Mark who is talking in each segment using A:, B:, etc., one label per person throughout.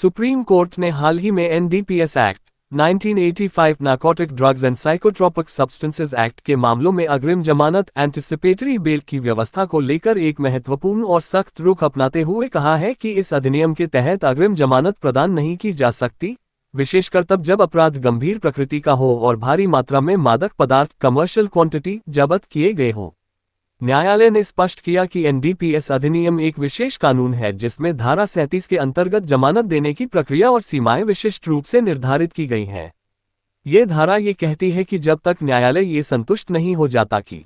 A: Supreme court ने हाल ही में NDPS act 1985 narcotic drugs and psychotropic substances act के मामलों में अग्रिम जमानत एंटिसिपेटरी बेल की व्यवस्था को लेकर एक महत्वपूर्ण और सख्त रुख अपनाते हुए कहा है कि इस अधिनियम के तहत अग्रिम जमानत प्रदान नहीं की जा सकती, विशेषकर तब जब अपराध गंभीर प्रकृति का हो और भारी मात्रा में मादक पदार्थ कमर्शियल क्वांटिटी जब्त किए गए हों। न्यायालय ने स्पष्ट किया कि एनडीपीएस अधिनियम एक विशेष कानून है जिसमें धारा 37 के अंतर्गत जमानत देने की प्रक्रिया और सीमाएं विशिष्ट रूप से निर्धारित की गई हैं। ये धारा ये कहती है कि जब तक न्यायालय ये संतुष्ट नहीं हो जाता कि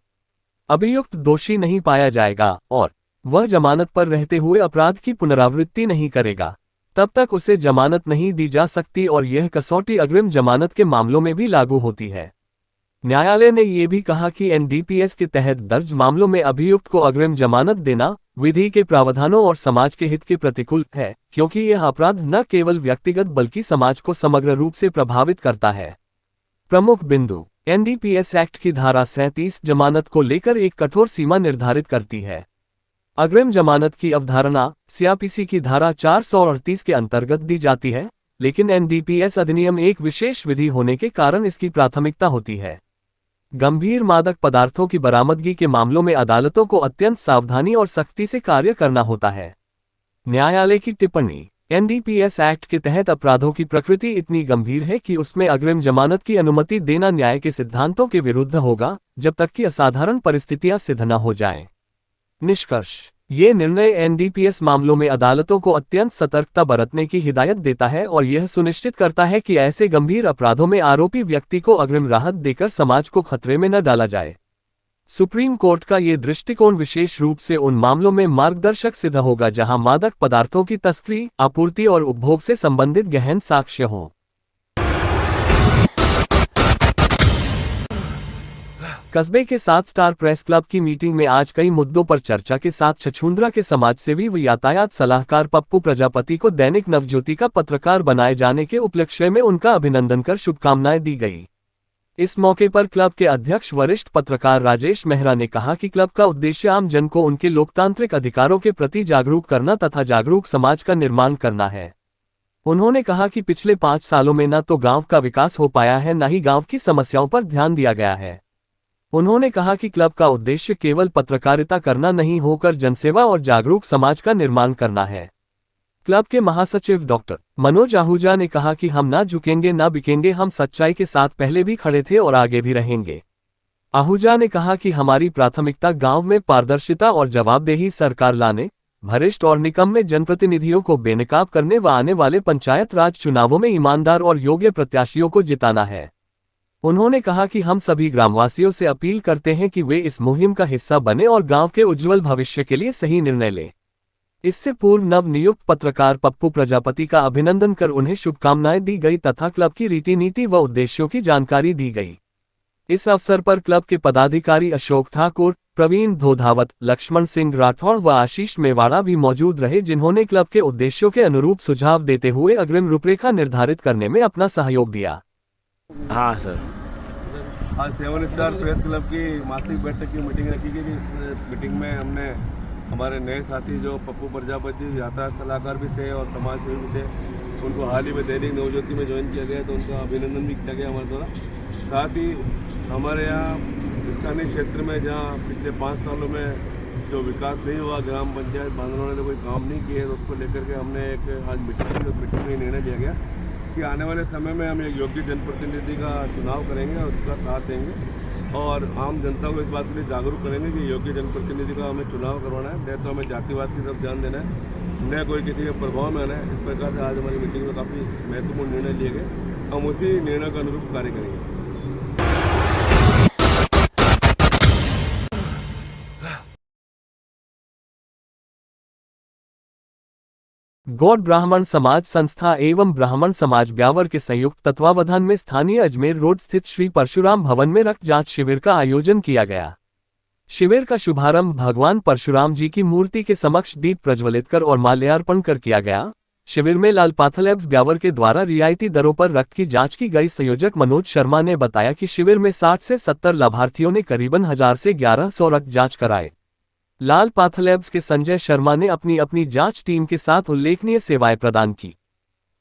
A: अभियुक्त दोषी नहीं पाया जाएगा और वह जमानत पर रहते हुए अपराध की पुनरावृत्ति नहीं करेगा, तब तक उसे जमानत नहीं दी जा सकती और यह कसौटी अग्रिम जमानत के मामलों में भी लागू होती है। न्यायालय ने यह भी कहा कि एनडीपीएस के तहत दर्ज मामलों में अभियुक्त को अग्रिम जमानत देना विधि के प्रावधानों और समाज के हित के प्रतिकूल है, क्योंकि यह अपराध न केवल व्यक्तिगत बल्कि समाज को समग्र रूप से प्रभावित करता है। प्रमुख बिंदु: एनडीपीएस एक्ट की धारा 37 जमानत को लेकर एक कठोर सीमा निर्धारित करती है। अग्रिम जमानत की अवधारणा सीआरपीसी की धारा 438 के अंतर्गत दी जाती है, लेकिन एनडीपीएस अधिनियम एक विशेष विधि होने के कारण इसकी प्राथमिकता होती है। गंभीर मादक पदार्थों की बरामदगी के मामलों में अदालतों को अत्यंत सावधानी और सख्ती से कार्य करना होता है। न्यायालय की टिप्पणी: एनडीपीएस एक्ट के तहत अपराधों की प्रकृति इतनी गंभीर है कि उसमें अग्रिम जमानत की अनुमति देना न्याय के सिद्धांतों के विरुद्ध होगा, जब तक कि असाधारण परिस्थितियां सिद्ध न हो जाएं। निष्कर्ष: ये निर्णय एनडीपीएस मामलों में अदालतों को अत्यंत सतर्कता बरतने की हिदायत देता है और यह सुनिश्चित करता है कि ऐसे गंभीर अपराधों में आरोपी व्यक्ति को अग्रिम राहत देकर समाज को खतरे में न डाला जाए। सुप्रीम कोर्ट का ये दृष्टिकोण विशेष रूप से उन मामलों में मार्गदर्शक सिद्ध होगा जहां मादक पदार्थों की तस्करी, आपूर्ति और उपभोग से संबंधित गहन साक्ष्य हों। कस्बे के 7 स्टार प्रेस क्लब की मीटिंग में आज कई मुद्दों पर चर्चा के साथ छछूंद्रा के समाजसेवी व यातायात सलाहकार पप्पू प्रजापति को दैनिक नवज्योति का पत्रकार बनाए जाने के उपलक्ष्य में उनका अभिनंदन कर शुभकामनाएं दी गई। इस मौके पर क्लब के अध्यक्ष वरिष्ठ पत्रकार राजेश मेहरा ने कहा कि क्लब का उद्देश्य आम जन को उनके लोकतांत्रिक अधिकारों के प्रति जागरूक करना तथा जागरूक समाज का निर्माण करना है। उन्होंने कहा कि पिछले 5 सालों में न तो गांव का विकास हो पाया है, न ही गांव की समस्याओं पर ध्यान दिया गया है। उन्होंने कहा कि क्लब का उद्देश्य केवल पत्रकारिता करना नहीं होकर जनसेवा और जागरूक समाज का निर्माण करना है। क्लब के महासचिव डॉक्टर मनोज आहूजा ने कहा कि हम ना झुकेंगे ना बिकेंगे, हम सच्चाई के साथ पहले भी खड़े थे और आगे भी रहेंगे। आहूजा ने कहा कि हमारी प्राथमिकता गांव में पारदर्शिता और जवाबदेही सरकार लाने, भ्रष्ट और निकम्मे जनप्रतिनिधियों को बेनकाब करने व आने वाले पंचायत राज चुनावों में ईमानदार और योग्य प्रत्याशियों को जिताना है। उन्होंने कहा कि हम सभी ग्रामवासियों से अपील करते हैं कि वे इस मुहिम का हिस्सा बने और गांव के उज्जवल भविष्य के लिए सही निर्णय लें। इससे पूर्व नवनियुक्त पत्रकार पप्पू प्रजापति का अभिनंदन कर उन्हें शुभकामनाएं दी गई तथा क्लब की रीति नीति व उद्देश्यों की जानकारी दी गई। इस अवसर पर क्लब के पदाधिकारी अशोक ठाकुर, प्रवीण धोधावत, लक्ष्मण सिंह राठौड़ व आशीष मेवाड़ा भी मौजूद रहे, जिन्होंने क्लब के उद्देश्यों के अनुरूप सुझाव देते हुए अग्रिम रूपरेखा निर्धारित करने में अपना सहयोग दिया।
B: हाँ सर,
C: आज 7 स्टार प्रेस क्लब की मासिक बैठक की मीटिंग रखी गई थी। मीटिंग में हमने हमारे नए साथी जो पप्पू प्रजापति यातायात सलाहकार भी थे और समाज सेवी भी थे, उनको हाल ही में दैनिक नवज्योति में ज्वाइन किया गया, तो उनका अभिनंदन भी किया गया हमारे द्वारा। साथ ही हमारे यहाँ स्थानीय क्षेत्र में जहाँ पिछले 5 सालों में जो विकास नहीं हुआ, ग्राम पंचायत बांधवानों ने कोई काम नहीं किए, तो उसको लेकर के हमने एक आज मीटिंग में निर्णय लिया गया कि आने वाले समय में हम एक योग्य जनप्रतिनिधि का चुनाव करेंगे और उसका साथ देंगे और आम जनता को इस बात के लिए जागरूक करेंगे कि योग्य जनप्रतिनिधि का हमें चुनाव करवाना है, नहीं तो हमें जातिवाद की तरफ ध्यान देना है, न कोई किसी के प्रभाव में आना है। इस प्रकार से आज हमारी मीटिंग में काफ़ी महत्वपूर्ण निर्णय लिए गए। हम उसी निर्णय के अनुरूप कार्य करेंगे।
A: गौड़ ब्राह्मण समाज संस्था एवं ब्राह्मण समाज ब्यावर के संयुक्त तत्वावधान में स्थानीय अजमेर रोड स्थित श्री परशुराम भवन में रक्त जांच शिविर का आयोजन किया गया। शिविर का शुभारंभ भगवान परशुराम जी की मूर्ति के समक्ष दीप प्रज्वलित कर और माल्यार्पण कर किया गया। शिविर में लाल पाथलैब्स ब्यावर के द्वारा रियायती दरों पर रक्त की जांच की गई। संयोजक मनोज शर्मा ने बताया कि शिविर में 60 से 70 लाभार्थियों ने करीबन 1000 से 1100 रक्त जांच कराए। लाल पाथलैब्स के संजय शर्मा ने अपनी जांच टीम के साथ उल्लेखनीय सेवाएं प्रदान की।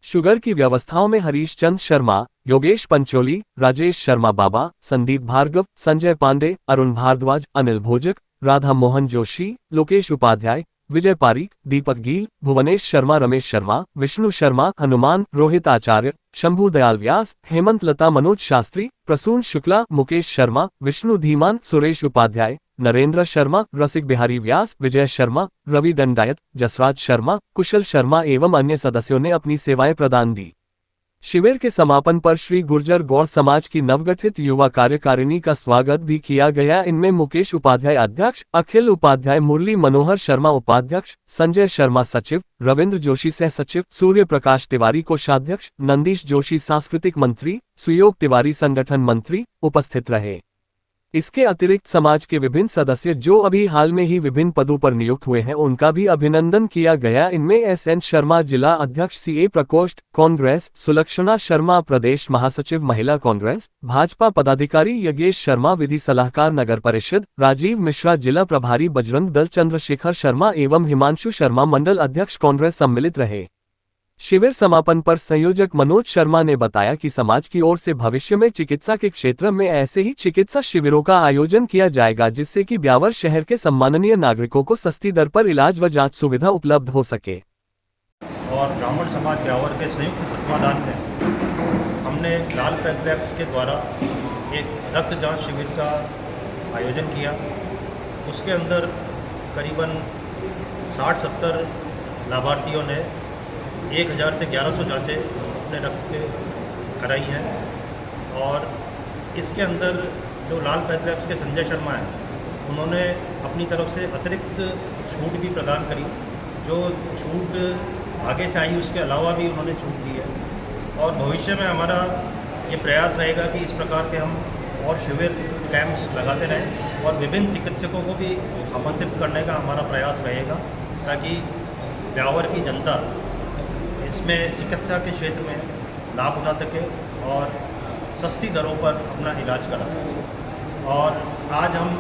A: शुगर की व्यवस्थाओं में हरीश चंद शर्मा, योगेश पंचोली, राजेश शर्मा बाबा, संदीप भार्गव, संजय पांडे, अरुण भारद्वाज, अनिल भोजक, राधा मोहन जोशी, लोकेश उपाध्याय, विजय पारीक, दीपक गील, भुवनेश शर्मा, रमेश शर्मा, विष्णु शर्मा, हनुमान, रोहित आचार्य, शंभू दयाल व्यास, हेमंत लता, मनोज शास्त्री, प्रसून शुक्ला, मुकेश शर्मा, विष्णु धीमान, सुरेश उपाध्याय, नरेंद्र शर्मा, रसिक बिहारी व्यास, विजय शर्मा, रवि दंडायत, जसराज शर्मा, कुशल शर्मा एवं अन्य सदस्यों ने अपनी सेवाएं प्रदान दी। शिविर के समापन पर श्री गुर्जर गौड़ समाज की नवगठित युवा कार्यकारिणी का स्वागत भी किया गया। इनमें मुकेश उपाध्याय अध्यक्ष, अखिल उपाध्याय, मुरली मनोहर शर्मा उपाध्यक्ष, संजय शर्मा सचिव, रविंद्र जोशी सह सचिव, सूर्य प्रकाश तिवारी कोषाध्यक्ष, नंदीश जोशी सांस्कृतिक मंत्री, सुयोग तिवारी संगठन मंत्री उपस्थित रहे। इसके अतिरिक्त समाज के विभिन्न सदस्य जो अभी हाल में ही विभिन्न पदों पर नियुक्त हुए हैं उनका भी अभिनंदन किया गया। इनमें एस.एन. शर्मा जिला अध्यक्ष सी.ए. प्रकोष्ठ कांग्रेस, सुलक्षणा शर्मा प्रदेश महासचिव महिला कांग्रेस, भाजपा पदाधिकारी यज्ञेश शर्मा विधि सलाहकार नगर परिषद, राजीव मिश्रा जिला प्रभारी बजरंग दल, चंद्रशेखर शर्मा एवं हिमांशु शर्मा मंडल अध्यक्ष कांग्रेस सम्मिलित रहे। शिविर समापन पर संयोजक मनोज शर्मा ने बताया कि समाज की ओर से भविष्य में चिकित्सा के क्षेत्र में ऐसे ही चिकित्सा शिविरों का आयोजन किया जाएगा जिससे कि ब्यावर शहर के सम्माननीय नागरिकों को सस्ती दर पर इलाज व जांच सुविधा उपलब्ध हो सके।
B: और ब्राह्मण समाज ब्यावर के संयुक्त तत्वाधान में हमने लाल पैथ लैब्स के द्वारा एक रक्त जांच शिविर का आयोजन किया। उसके अंदर करीबन 60-70 लाभार्थियों ने 1000 से 1100 जांचें अपने रक्त के कराई हैं। और इसके अंदर जो लाल पैथ लैब्स के संजय शर्मा हैं उन्होंने अपनी तरफ से अतिरिक्त छूट भी प्रदान करी। जो छूट आगे से आई उसके अलावा भी उन्होंने छूट दी है। और भविष्य में हमारा ये प्रयास रहेगा कि इस प्रकार के हम और शिविर कैंप्स लगाते रहें और विभिन्न चिकित्सकों को भी आमंत्रित करने का हमारा प्रयास रहेगा ताकि ब्यावर की जनता इसमें चिकित्सा के क्षेत्र में लाभ उठा सके और सस्ती दरों पर अपना इलाज करा सके। और आज हम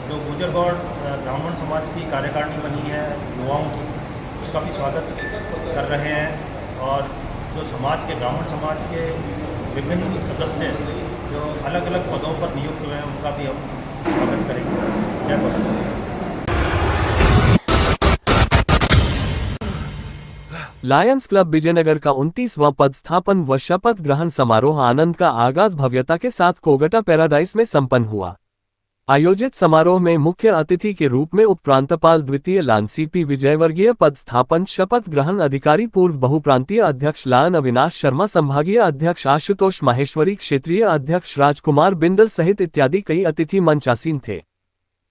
B: जो गुर्जर गौड़ ब्राह्मण समाज की कार्यकारिणी बनी है युवाओं की, उसका भी स्वागत कर रहे हैं। और जो समाज के ब्राह्मण समाज के विभिन्न सदस्य जो अलग अलग पदों पर नियुक्त हुए हैं उनका भी हम स्वागत करेंगे। जय परशुराम।
A: लायंस क्लब विजयनगर का 29वां पदस्थापन व शपथ ग्रहण समारोह आनंद का आगाज भव्यता के साथ कोगटा पैराडाइज में संपन्न हुआ। आयोजित समारोह में मुख्य अतिथि के रूप में उपप्रांतपाल द्वितीय लान सी.पी. विजयवर्गीय पदस्थापन शपथ ग्रहण अधिकारी पूर्व बहुप्रांतीय अध्यक्ष लान अविनाश शर्मा, संभागीय अध्यक्ष आशुतोष माहेश्वरी, क्षेत्रीय अध्यक्ष राजकुमार बिंदल सहित इत्यादि कई अतिथि मंचासीन थे।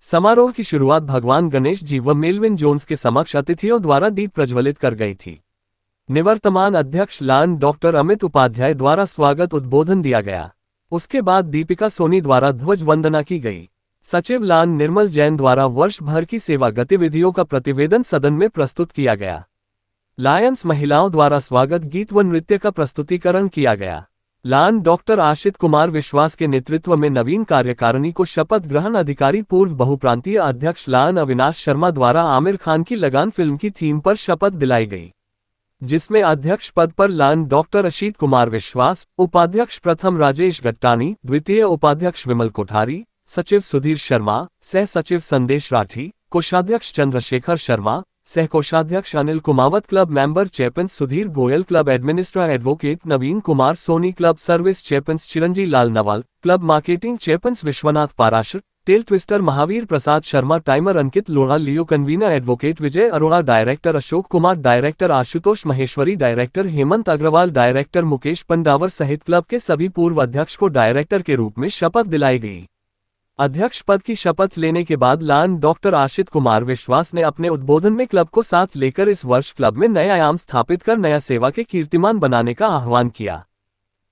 A: समारोह की शुरुआत भगवान गणेश जी व मेलविन जोन्स के समक्ष अतिथियों द्वारा दीप प्रज्वलित कर गई थी। निवर्तमान अध्यक्ष लान डॉक्टर अमित उपाध्याय द्वारा स्वागत उद्बोधन दिया गया। उसके बाद दीपिका सोनी द्वारा ध्वज वंदना की गई। सचिव लान निर्मल जैन द्वारा वर्ष भर की सेवा गतिविधियों का प्रतिवेदन सदन में प्रस्तुत किया गया। लायंस महिलाओं द्वारा स्वागत गीत व नृत्य का प्रस्तुतिकरण किया गया। लान डॉक्टर आशित कुमार विश्वास के नेतृत्व में नवीन कार्यकारिणी को शपथ ग्रहण अधिकारी पूर्व बहुप्रांतीय अध्यक्ष लान अविनाश शर्मा द्वारा आमिर खान की लगान फिल्म की थीम पर शपथ दिलाई गई, जिसमें अध्यक्ष पद पर लान डॉक्टर अशीत कुमार विश्वास, उपाध्यक्ष प्रथम राजेश गट्टानी, द्वितीय उपाध्यक्ष विमल कोठारी, सचिव सुधीर शर्मा, सह सचिव संदेश राठी, कोषाध्यक्ष चंद्रशेखर शर्मा, सह कोषाध्यक्ष Anil Kumawat, club member chairman Sudhir Goyal, club administrator advocate Naveen Kumar Soni, club service chairman Chiranji Lal Nawal, club marketing chairman Vishwanath Parashar, tail twister Mahavir Prasad Sharma, timer Ankit Lodha, Leo convener advocate Vijay Arora, director Ashok Kumar, director Ashutosh Maheshwari, director Hemant Agarwal, director Mukesh Pandawar सहित क्लब के सभी पूर्व अध्यक्ष को डायरेक्टर के रूप में शपथ दिलाई गई। अध्यक्ष पद की शपथ लेने के बाद लान डॉक्टर आशित कुमार विश्वास ने अपने उद्बोधन में क्लब को साथ लेकर इस वर्ष क्लब में नए आयाम स्थापित कर नया सेवा के कीर्तिमान बनाने का आह्वान किया।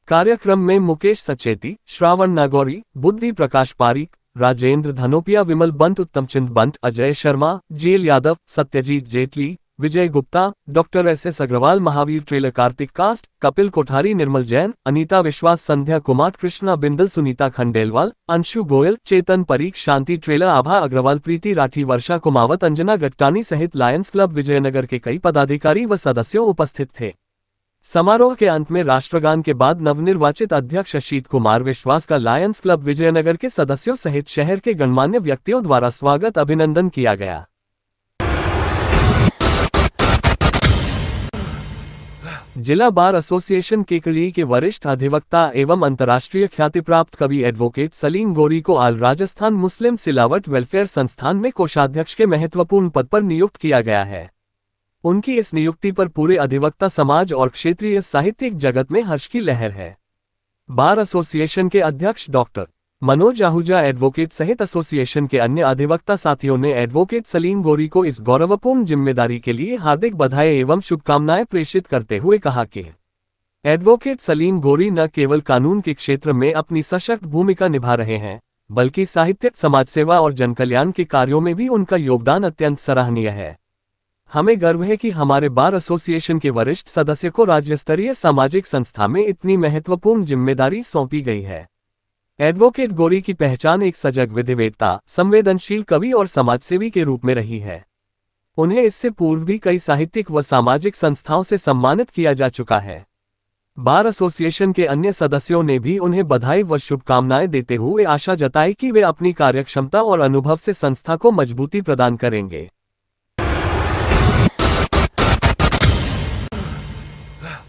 A: कार्यक्रम में मुकेश सचेती, श्रावण नागौरी, बुद्धि प्रकाश पारीक, राजेंद्र धनोपिया, विमल बंट, उत्तमचंद बंट, अजय शर्मा, जेल यादव, सत्यजीत जेटली, विजय गुप्ता, डॉक्टर एस.एस. अग्रवाल, महावीर ट्रेलर, कार्तिक कास्ट, कपिल कोठारी, निर्मल जैन, अनीता विश्वास, संध्या कुमार, कृष्णा बिंदल, सुनीता खंडेलवाल, अंशु गोयल, चेतन परीक, शांति ट्रेलर, आभा अग्रवाल, प्रीति राठी, वर्षा कुमावत, अंजना गट्टानी सहित लायंस क्लब विजयनगर के कई पदाधिकारी व सदस्यों उपस्थित थे। समारोह के अंत में राष्ट्रगान के बाद नवनिर्वाचित अध्यक्ष अशीत कुमार विश्वास का लायंस क्लब विजयनगर के सदस्यों सहित शहर के गणमान्य व्यक्तियों द्वारा स्वागत अभिनंदन किया गया। जिला बार एसोसिएशन केकड़ी के वरिष्ठ अधिवक्ता एवं अंतर्राष्ट्रीय ख्याति प्राप्त कवि एडवोकेट सलीम गोरी को आल राजस्थान मुस्लिम सिलावट वेलफेयर संस्थान में कोषाध्यक्ष के महत्वपूर्ण पद पर नियुक्त किया गया है। उनकी इस नियुक्ति पर पूरे अधिवक्ता समाज और क्षेत्रीय साहित्यिक जगत में हर्ष की लहर है। बार एसोसिएशन के अध्यक्ष डॉक्टर मनोज आहूजा एडवोकेट सहित एसोसिएशन के अन्य अधिवक्ता साथियों ने एडवोकेट सलीम गोरी को इस गौरवपूर्ण जिम्मेदारी के लिए हार्दिक बधाई एवं शुभकामनाएं प्रेषित करते हुए कहा कि एडवोकेट सलीम गोरी न केवल कानून के क्षेत्र में अपनी सशक्त भूमिका निभा रहे हैं, बल्कि साहित्य, समाजसेवा और जनकल्याण के कार्यों में भी उनका योगदान अत्यंत सराहनीय है। हमें गर्व है कि हमारे बार एसोसिएशन के वरिष्ठ सदस्य को राज्य स्तरीय सामाजिक संस्था में इतनी महत्वपूर्ण जिम्मेदारी सौंपी गई है। एडवोकेट गोरी की पहचान एक सजग विधिवेत्ता, संवेदनशील कवि और समाजसेवी के रूप में रही है। उन्हें इससे पूर्व भी कई साहित्यिक व सामाजिक संस्थाओं से सम्मानित किया जा चुका है। बार एसोसिएशन के अन्य सदस्यों ने भी उन्हें बधाई व शुभकामनाएं देते हुए आशा जताई कि वे अपनी कार्यक्षमता और अनुभव से संस्था को मजबूती प्रदान करेंगे।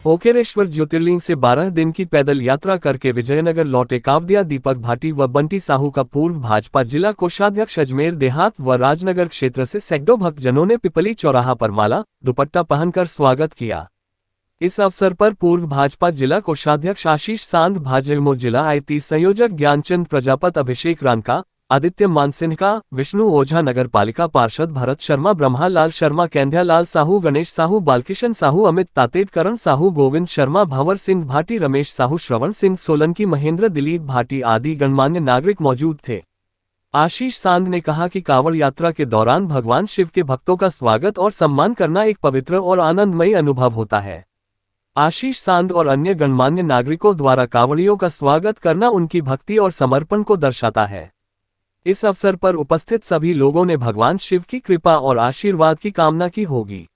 A: ओकेरेश्वर ज्योतिर्लिंग से 12 दिन की पैदल यात्रा करके विजयनगर लौटे कावड़िया दीपक भाटी व बंटी साहू का पूर्व भाजपा जिला कोषाध्यक्ष अजमेर देहात व राजनगर क्षेत्र से सैकड़ों भक्तजनों ने पिपली चौराहा पर माला दुपट्टा पहनकर स्वागत किया। इस अवसर पर पूर्व भाजपा जिला कोषाध्यक्ष आशीष सांध, भाजयुमो जिला आईटी संयोजक ज्ञानचंद प्रजापत, अभिषेक रानका, आदित्य मानसिन्हा, विष्णु ओझा, नगर पालिका पार्षद भरत शर्मा, ब्रह्मा लाल शर्मा, कैंध्या लाल साहू, गणेश साहू, बालकिशन साहू, अमित तातेड़, करण साहू, गोविंद शर्मा, भंवर सिंह भाटी, रमेश साहू, श्रवण सिंह सोलंकी, महेंद्र, दिलीप भाटी आदि गणमान्य नागरिक मौजूद थे। आशीष सांध ने कहा कि कांवड़ यात्रा के दौरान भगवान शिव के भक्तों का स्वागत और सम्मान करना एक पवित्र और आनंदमयी अनुभव होता है। आशीष सांध और अन्य गणमान्य नागरिकों द्वारा कांवड़ियों का स्वागत करना उनकी भक्ति और समर्पण को दर्शाता है। इस अवसर पर उपस्थित सभी लोगों ने भगवान शिव की कृपा और आशीर्वाद की कामना की होगी।